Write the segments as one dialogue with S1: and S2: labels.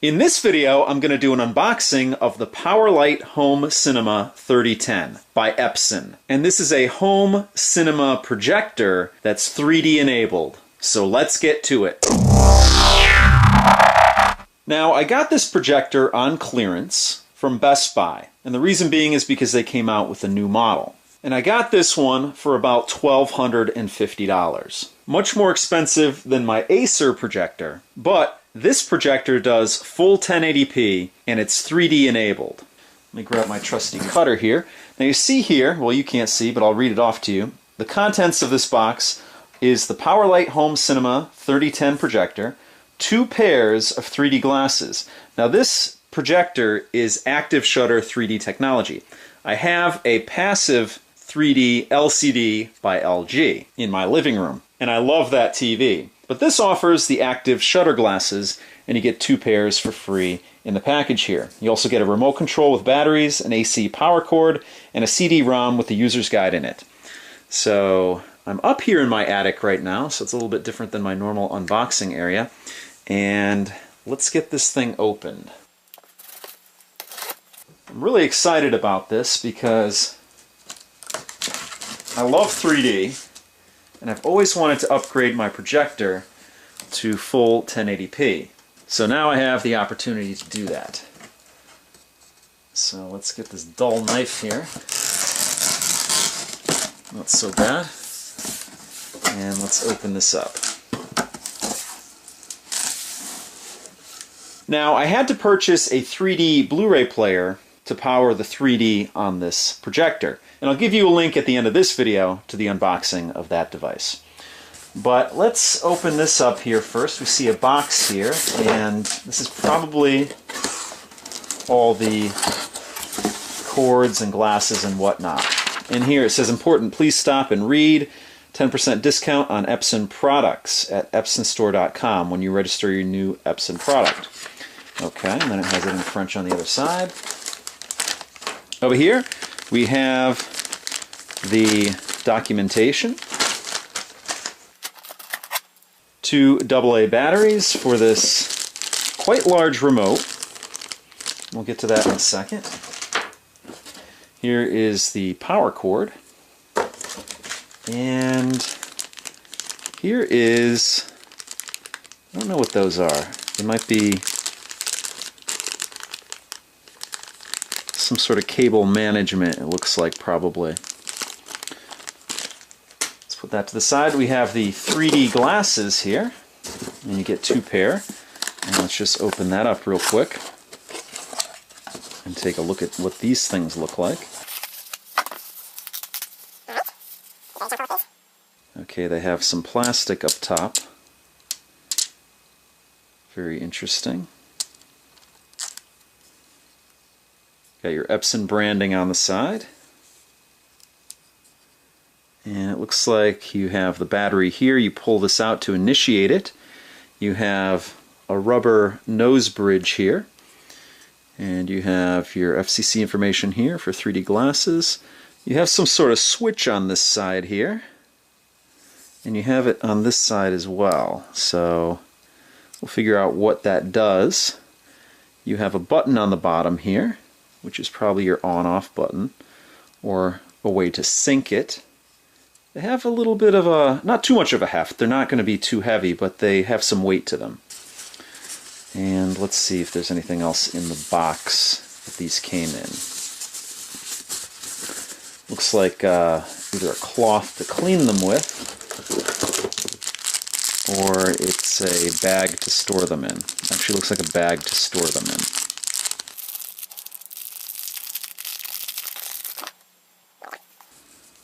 S1: In this video, I'm going to do an unboxing of the PowerLite Home Cinema 3010 by Epson. And this is a home cinema projector that's 3D enabled. So let's get to it. Now, I got this projector on clearance from Best Buy. And the reason being is because they came out with a new model. And I got this one for about $1,250. Much more expensive than my Acer projector, but this projector does full 1080p and it's 3D enabled. Let me grab my trusty cutter here. Now you see here, well you can't see, but I'll read it off to you. The contents of this box is the PowerLite Home Cinema 3010 projector, 2 pairs of 3D glasses. Now this projector is active shutter 3D technology. I have a passive 3D LCD by LG in my living room, and I love that TV. But this offers the active shutter glasses, and you get 2 pairs for free in the package here. You also get a remote control with batteries, an AC power cord, and a CD-ROM with the user's guide in it. So I'm up here in my attic right now, so it's a little bit different than my normal unboxing area. And let's get this thing opened. I'm really excited about this because I love 3D, and I've always wanted to upgrade my projector to full 1080p. So now I have the opportunity to do that. So let's get this dull knife here. Not so bad. And let's open this up. Now I had to purchase a 3D Blu-ray player to power the 3D on this projector. And I'll give you a link at the end of this video to the unboxing of that device. But let's open this up here first. We see a box here, and this is probably all the cords and glasses and whatnot. In here it says, important, please stop and read. 10% discount on Epson products at epsonstore.com when you register your new Epson product. Okay, and then it has it in French on the other side. Over here we have the documentation, 2 AA batteries for this quite large remote. We'll get to that in a second. Here is the power cord, and here is, I don't know what those are. They might be some sort of cable management, it looks like, probably. Let's put that to the side. We have the 3D glasses here, and you get 2 pair. And let's just open that up real quick and take a look at what these things look like. Okay, they have some plastic up top. Very interesting. Got your Epson branding on the side. And it looks like you have the battery here. You pull this out to initiate it. You have a rubber nose bridge here. And you have your FCC information here for 3D glasses. You have some sort of switch on this side here. And you have it on this side as well. So we'll figure out what that does. You have a button on the bottom here, which is probably your on-off button, or a way to sync it. They have a little bit of a, not too much of a heft, they're not going to be too heavy, but they have some weight to them. And let's see if there's anything else in the box that these came in. Looks like either a cloth to clean them with, or it's a bag to store them in. Actually looks like a bag to store them in.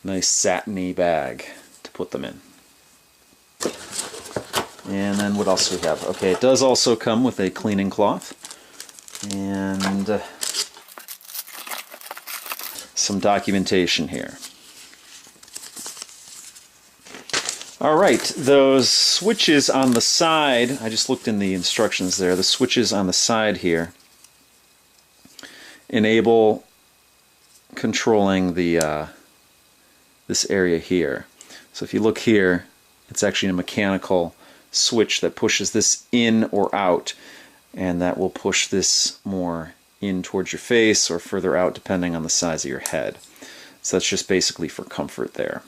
S1: Nice satiny bag to put them in. And then what else do we have? Okay, it does also come with a cleaning cloth and some documentation here. Alright, those switches on the side, I just looked in the instructions there, the switches on the side here enable controlling the this area here. So if you look here, it's actually a mechanical switch that pushes this in or out. and that will push this more in towards your face or further out depending on the size of your head. So that's just basically for comfort there.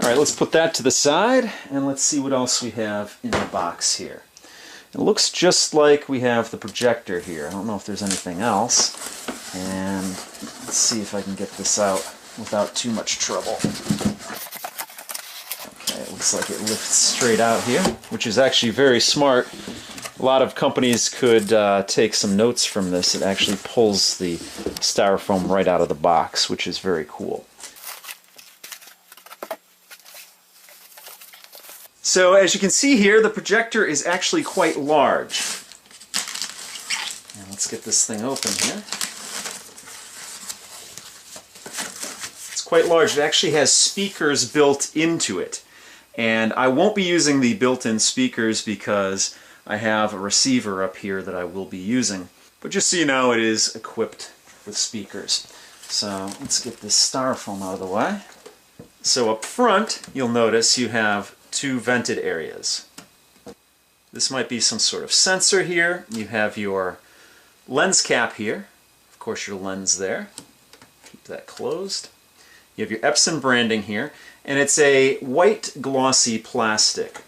S1: Alright, let's put that to the side and let's see what else we have in the box here. It looks just like we have the projector here. I don't know if there's anything else. And let's see if I can get this out without too much trouble. Okay, it looks like it lifts straight out here, which is actually very smart. A lot of companies could take some notes from this. It actually pulls the styrofoam right out of the box, which is very cool. So as you can see here, the projector is actually quite large. And let's get this thing open here. It's quite large. It actually has speakers built into it. And I won't be using the built-in speakers because I have a receiver up here that I will be using. But just so you know, it is equipped with speakers. So let's get this styrofoam out of the way. So up front, you'll notice you have two vented areas. This might be some sort of sensor here. You have your lens cap here. Of course, your lens there. Keep that closed. You have your Epson branding here, and it's a white glossy plastic.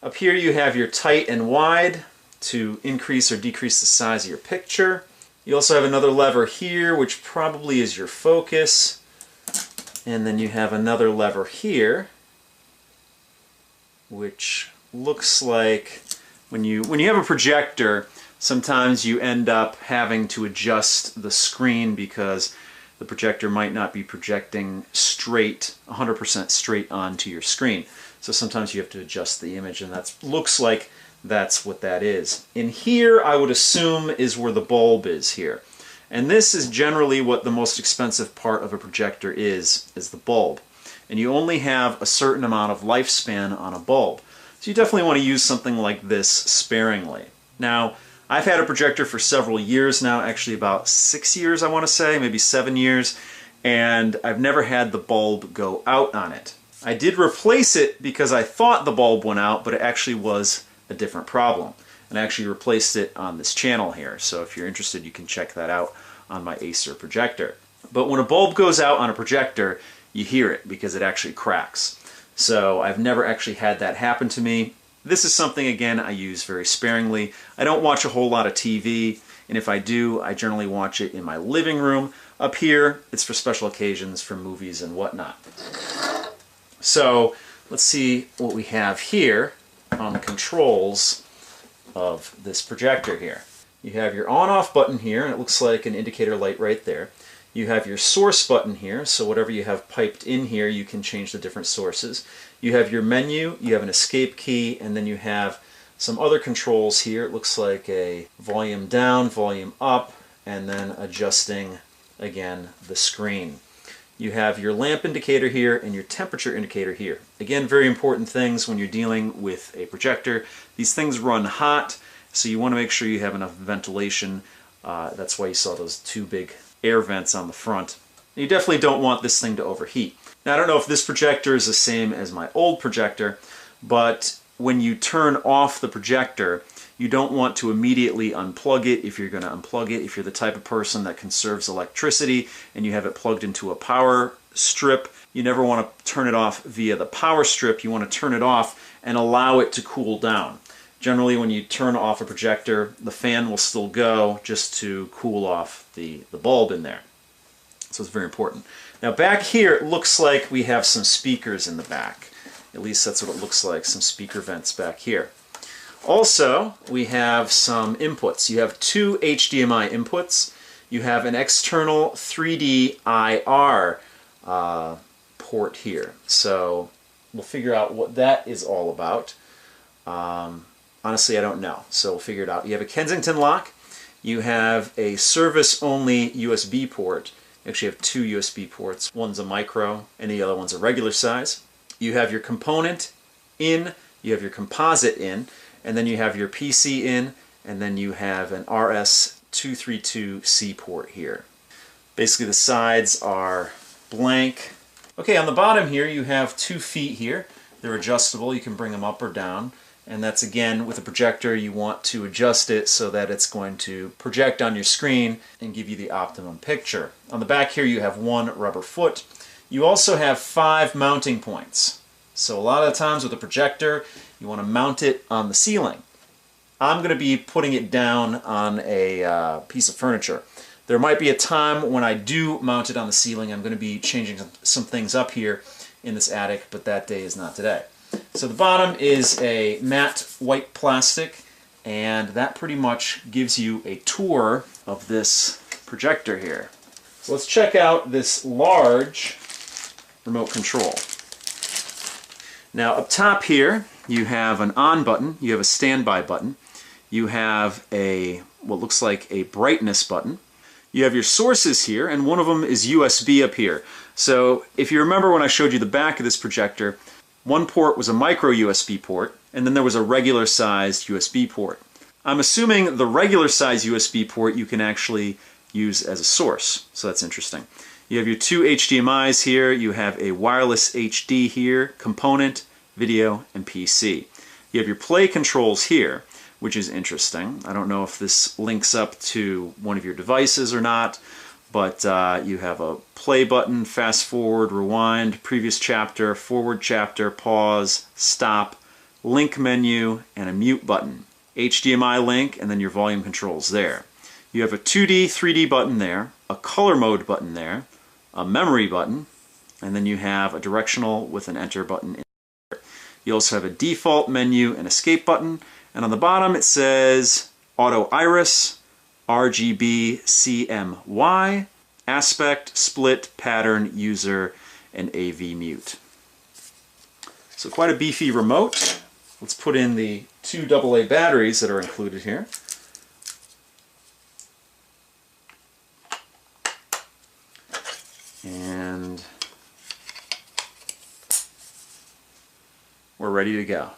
S1: Up here you have your tight and wide to increase or decrease the size of your picture. You also have another lever here, which probably is your focus. And then you have another lever here, which looks like when you have a projector, sometimes you end up having to adjust the screen because the projector might not be projecting straight, 100% straight onto your screen. So sometimes you have to adjust the image, and that looks like that's what that is. In here, I would assume, is where the bulb is here. And this is generally what the most expensive part of a projector is the bulb. And you only have a certain amount of lifespan on a bulb. So you definitely want to use something like this sparingly. Now, I've had a projector for several years now, actually about 6 years I want to say, maybe 7 years, and I've never had the bulb go out on it. I did replace it because I thought the bulb went out, but it actually was a different problem. And I actually replaced it on this channel here, so if you're interested you can check that out on my Acer projector. But when a bulb goes out on a projector, you hear it because it actually cracks. So I've never actually had that happen to me. This is something, again, I use very sparingly. I don't watch a whole lot of TV, and if I do, I generally watch it in my living room. Up here, it's for special occasions, for movies and whatnot. So let's see what we have here on the controls of this projector here. You have your on-off button here, and it looks like an indicator light right there. You have your source button here, so whatever you have piped in here, you can change the different sources. You have your menu, you have an escape key, and then you have some other controls here. It looks like a volume down, volume up, and then adjusting, again, the screen. You have your lamp indicator here and your temperature indicator here. Again, very important things when you're dealing with a projector. These things run hot, so you want to make sure you have enough ventilation. That's why you saw those two big air vents on the front. You definitely don't want this thing to overheat. Now, I don't know if this projector is the same as my old projector, but when you turn off the projector, you don't want to immediately unplug it if you're going to unplug it. If you're the type of person that conserves electricity and you have it plugged into a power strip, you never want to turn it off via the power strip. You want to turn it off and allow it to cool down. Generally, when you turn off a projector, the fan will still go just to cool off the bulb in there. So it's very important. Now back here, it looks like we have some speakers in the back. At least that's what it looks like, some speaker vents back here. Also, we have some inputs. You have two HDMI inputs. You have an external 3D IR port here. So we'll figure out what that is all about. Honestly, I don't know, so we'll figure it out. You have a Kensington lock. You have a service-only USB port. You actually have two USB ports. One's a micro, and the other one's a regular size. You have your component in, you have your composite in, and then you have your PC in, and then you have an RS-232C port here. Basically, the sides are blank. Okay, on the bottom here, you have 2 feet here. They're adjustable. You can bring them up or down. And that's, again, with a projector, you want to adjust it so that it's going to project on your screen and give you the optimum picture. On the back here you have one rubber foot. You also have 5 mounting points. So a lot of the times with a projector, you want to mount it on the ceiling. I'm going to be putting it down on a piece of furniture. There might be a time when I do mount it on the ceiling. I'm going to be changing some things up here in this attic, but that day is not today. So the bottom is a matte white plastic, and that pretty much gives you a tour of this projector here. So let's check out this large remote control. Now up top here you have an on button, you have a standby button, you have a what looks like a brightness button, you have your sources here, and one of them is USB up here. So if you remember when I showed you the back of this projector, one port was a micro USB port, and then there was a regular sized USB port. I'm assuming the regular sized USB port you can actually use as a source, so that's interesting. You have your 2 HDMIs here, you have a wireless HD here, component, video, and PC. You have your play controls here, which is interesting. I don't know if this links up to one of your devices or not, but you have a play button, fast forward, rewind, previous chapter, forward chapter, pause, stop, link menu, and a mute button. HDMI link, and then your volume controls there. You have a 2D, 3D button there, a color mode button there, a memory button, and then you have a directional with an enter button in there. You also have a default menu and escape button, and on the bottom it says auto iris, RGB CMY, aspect, split, pattern, user, and AV mute. So quite a beefy remote. Let's put in the 2 AA batteries that are included here. And we're ready to go.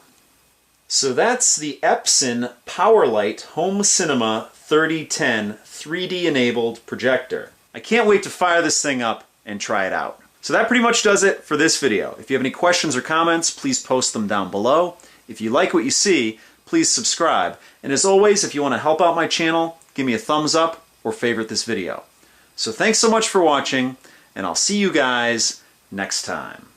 S1: So that's the Epson PowerLite Home Cinema 3010 3D enabled projector. I can't wait to fire this thing up and try it out. So that pretty much does it for this video. If you have any questions or comments, please post them down below. If you like what you see, please subscribe. And as always, if you want to help out my channel, give me a thumbs up or favorite this video. So thanks so much for watching, and I'll see you guys next time.